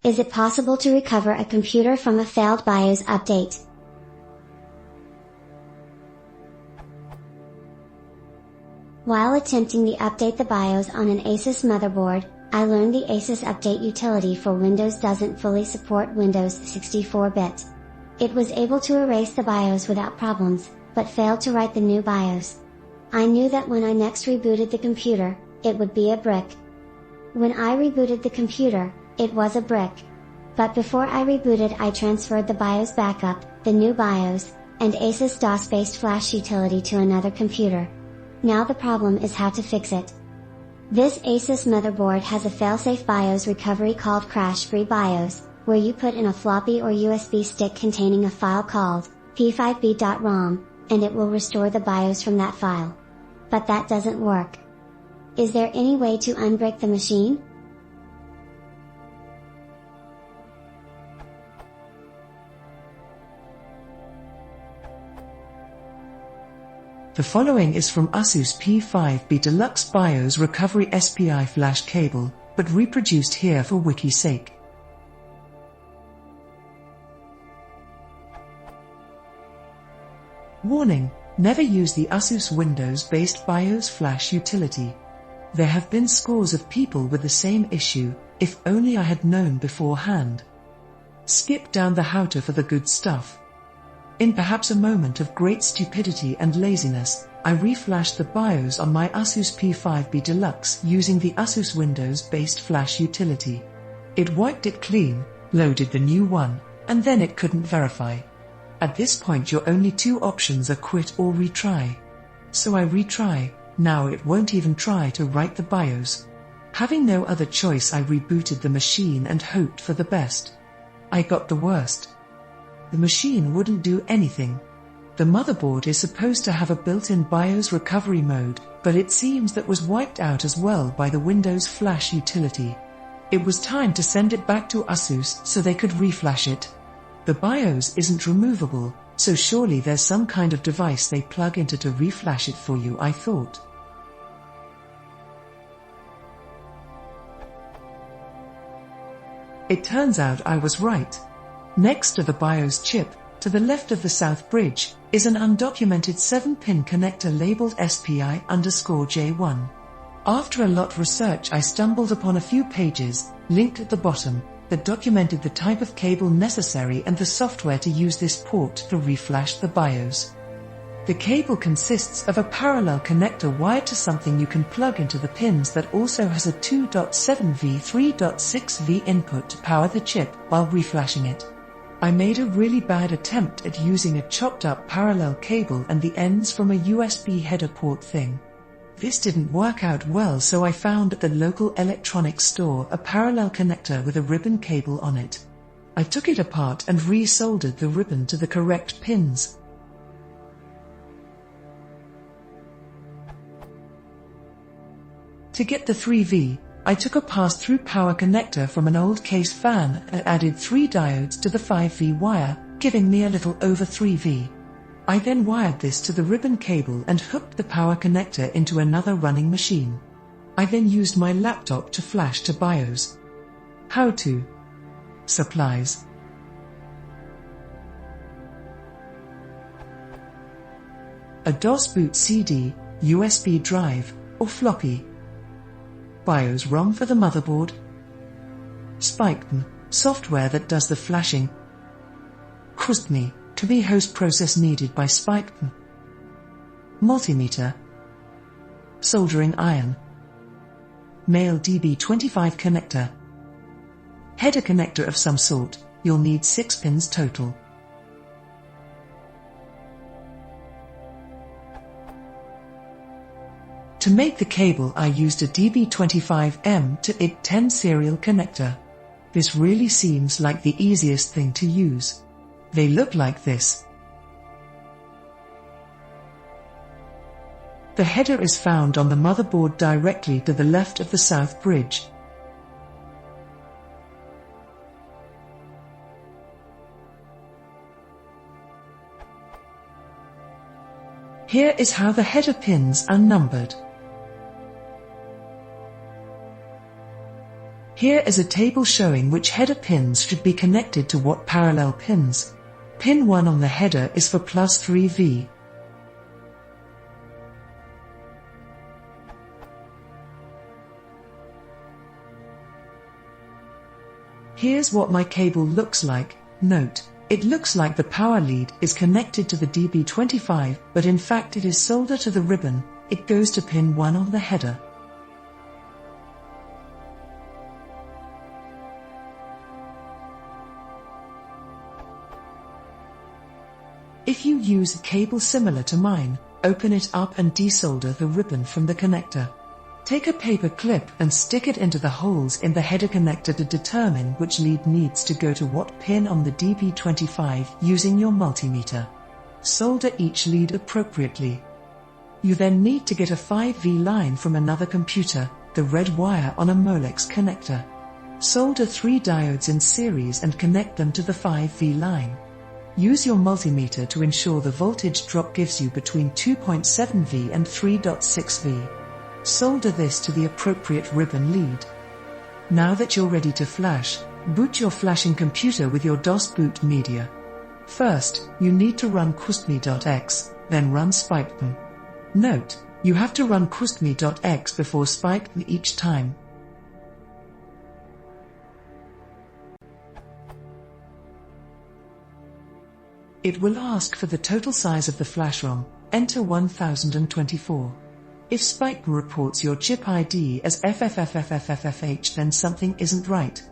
Is it possible to recover a computer from a failed BIOS update? While attempting to update the BIOS on an Asus motherboard, I learned the Asus Update utility for Windows doesn't fully support Windows 64-bit. It was able to erase the BIOS without problems, but failed to write the new BIOS. I knew that when I next rebooted the computer, it would be a brick. When I rebooted the computer, it was a brick. But before I rebooted, I transferred the BIOS backup, the new BIOS, and Asus DOS-based flash utility to another computer. Now the problem is how to fix it. This Asus motherboard has a failsafe BIOS recovery called Crash-Free BIOS, where you put in a floppy or USB stick containing a file called p5b.rom, and it will restore the BIOS from that file. But that doesn't work. Is there any way to unbrick the machine? The following is from Asus P5B Deluxe BIOS Recovery SPI flash cable, but reproduced here for wiki's sake. Warning: never use the Asus Windows-based BIOS flash utility. There have been scores of people with the same issue, if only I had known beforehand. Skip down the how-to for the good stuff. In perhaps a moment of great stupidity and laziness, I reflashed the BIOS on my Asus P5B Deluxe using the Asus Windows-based flash utility. It wiped it clean, loaded the new one, and then it couldn't verify. At this point your only two options are quit or retry. So I retry. Now it won't even try to write the BIOS. Having no other choice, I rebooted the machine and hoped for the best. I got the worst. The machine wouldn't do anything. The motherboard is supposed to have a built-in BIOS recovery mode, but it seems that was wiped out as well by the Windows Flash utility. It was time to send it back to Asus so they could reflash it. The BIOS isn't removable, so surely there's some kind of device they plug into to reflash it for you, I thought. It turns out I was right. Next to the BIOS chip, to the left of the south bridge, is an undocumented 7-pin connector labeled SPI_J1. After a lot of research, I stumbled upon a few pages, linked at the bottom, that documented the type of cable necessary and the software to use this port to reflash the BIOS. The cable consists of a parallel connector wired to something you can plug into the pins that also has a 2.7V 3.6V input to power the chip while reflashing it. I made a really bad attempt at using a chopped up parallel cable and the ends from a USB header port thing. This didn't work out well, so I found at the local electronics store a parallel connector with a ribbon cable on it. I took it apart and re-soldered the ribbon to the correct pins. To get the 3V, I took a pass-through power connector from an old case fan and added 3 diodes to the 5V wire, giving me a little over 3V. I then wired this to the ribbon cable and hooked the power connector into another running machine. I then used my laptop to flash to BIOS. How to? Supplies. A DOS boot CD, USB drive, or floppy. BIOS ROM for the motherboard. SPIKEM, software that does the flashing. KUSTMI, to-be host process needed by SPIKEM. Multimeter. Soldering iron. Male DB25 connector. Header connector of some sort. You'll need 6 pins total. To make the cable, I used a DB25M to IT10 serial connector. This really seems like the easiest thing to use. They look like this. The header is found on the motherboard directly to the left of the south bridge. Here is how the header pins are numbered. Here is a table showing which header pins should be connected to what parallel pins. Pin 1 on the header is for plus 3V. Here's what my cable looks like. Note, it looks like the power lead is connected to the DB25, but in fact it is soldered to the ribbon. It goes to pin 1 on the header. If you use a cable similar to mine, open it up and desolder the ribbon from the connector. Take a paper clip and stick it into the holes in the header connector to determine which lead needs to go to what pin on the DB25 using your multimeter. Solder each lead appropriately. You then need to get a 5V line from another computer, the red wire on a Molex connector. Solder 3 diodes in series and connect them to the 5V line. Use your multimeter to ensure the voltage drop gives you between 2.7V and 3.6V. Solder this to the appropriate ribbon lead. Now that you're ready to flash, boot your flashing computer with your DOS boot media. First, you need to run custme.x, then run spikepm. Note, you have to run custme.x before spikepm each time. It will ask for the total size of the flash ROM. Enter 1024. If spikepm reports your chip ID as FFFFFFFH, then something isn't right.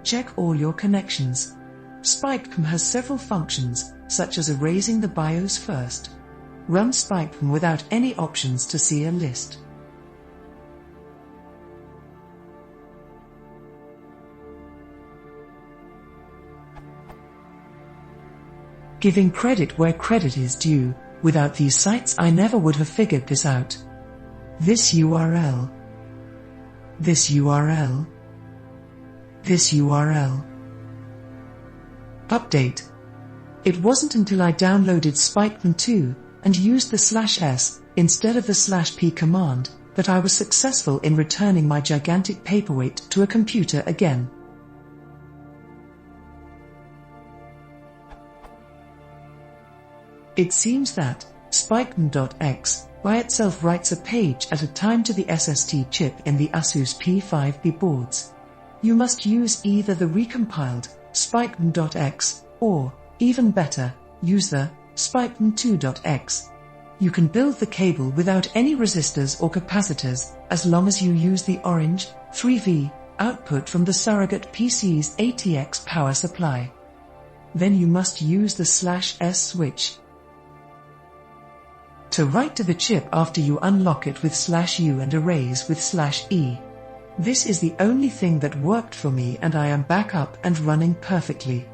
Check all your connections. Spikepm has several functions, such as erasing the BIOS first. Run spikepm without any options to see a list. Giving credit where credit is due, without these sites I never would have figured this out. This URL. This URL. This URL. Update. It wasn't until I downloaded spikepm 2 and used the /s instead of the /p command that I was successful in returning my gigantic paperweight to a computer again. It seems that spikepm.x by itself writes a page at a time to the SST chip in the ASUS P5B boards. You must use either the recompiled spikepm.x or, even better, use the spikepm2.x. You can build the cable without any resistors or capacitors as long as you use the orange 3V output from the surrogate PC's ATX power supply. Then you must use the /s switch to write to the chip after you unlock it with /u and erase with /e. This is the only thing that worked for me, and I am back up and running perfectly.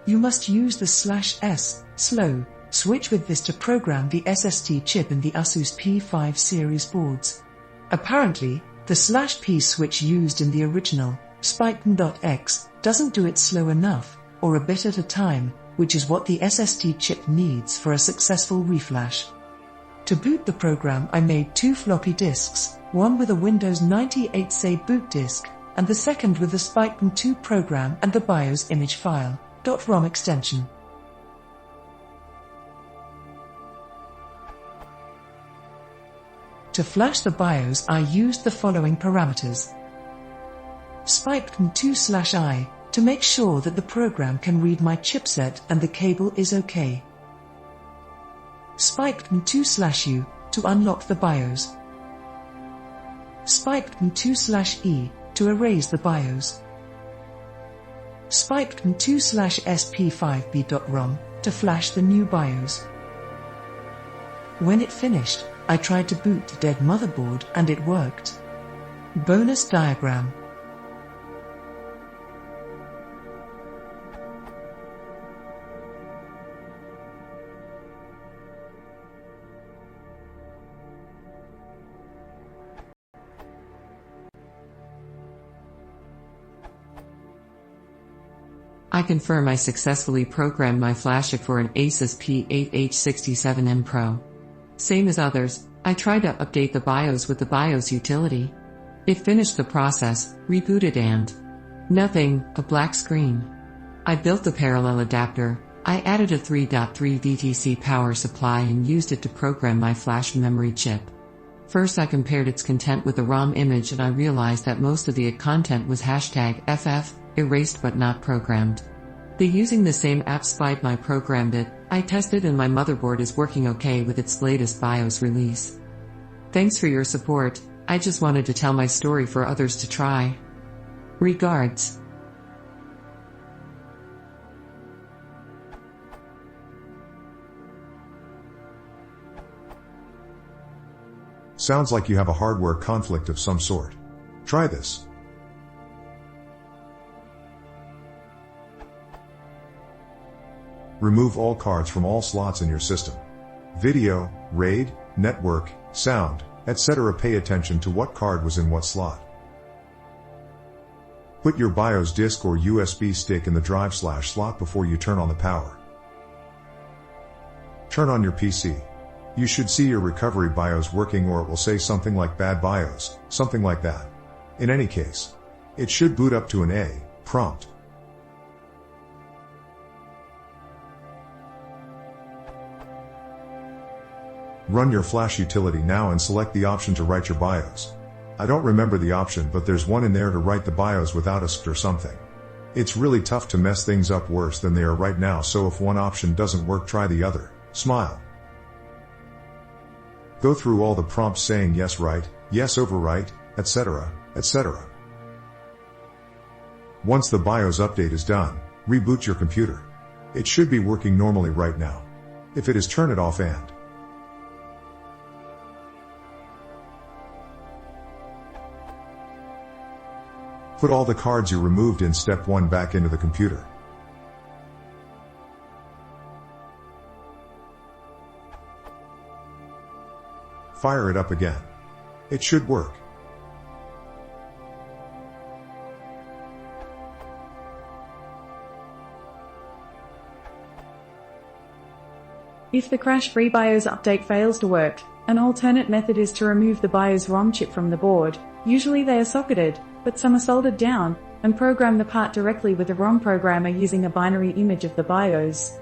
You must use the /s slow switch with this to program the SST chip in the ASUS P5 series boards. Apparently, the /p switch used in the original spikepm.x doesn't do it slow enough, or a bit at a time, which is what the SST chip needs for a successful reflash. To boot the program, I made 2 floppy disks, one with a Windows 98 boot disk, and the second with the spikepm 2 program and the BIOS image file, .rom extension. To flash the BIOS, I used the following parameters. Spikepm 2/i to make sure that the program can read my chipset and the cable is okay. Spikepm 2/u to unlock the BIOS. Spikepm 2/e to erase the BIOS. Spikepm 2/sp5b.rom to flash the new BIOS. When it finished, I tried to boot the dead motherboard and it worked. Bonus diagram. I confirm I successfully programmed my flash for an ASUS P8H67M Pro. Same as others, I tried to update the BIOS with the BIOS utility. It finished the process, rebooted and nothing, a black screen. I built the parallel adapter. I added a 3.3 VTC power supply and used it to program my flash memory chip. First I compared its content with the ROM image and I realized that most of the content was #FF, erased but not programmed. Using the same app spied my programmed it. I tested and my motherboard is working okay with its latest BIOS release. Thanks for your support. I just wanted to tell my story for others to try. Regards. Sounds like you have a hardware conflict of some sort. Try this. Remove all cards from all slots in your system. Video, RAID, network, sound, etc. Pay attention to what card was in what slot. Put your BIOS disk or USB stick in the drive/slot before you turn on the power. Turn on your PC. You should see your recovery BIOS working, or it will say something like bad BIOS, something like that. In any case, it should boot up to an A prompt. Run your flash utility now and select the option to write your BIOS. I don't remember the option, but there's one in there to write the BIOS without a script or something. It's really tough to mess things up worse than they are right now, so if one option doesn't work, try the other. Smile. Go through all the prompts saying yes write, yes overwrite, etc., etc. Once the BIOS update is done, reboot your computer. It should be working normally right now. If it is, turn it off and put all the cards you removed in step 1 back into the computer. Fire it up again. It should work. If the crash-free BIOS update fails to work, an alternate method is to remove the BIOS ROM chip from the board. Usually they are socketed, but some are soldered down, and program the part directly with a ROM programmer using a binary image of the BIOS.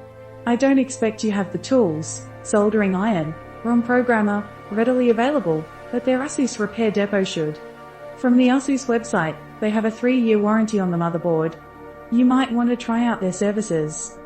I don't expect you have the tools, soldering iron, ROM programmer, readily available, but their ASUS repair depot should. From the ASUS website, they have a 3-year warranty on the motherboard. You might want to try out their services.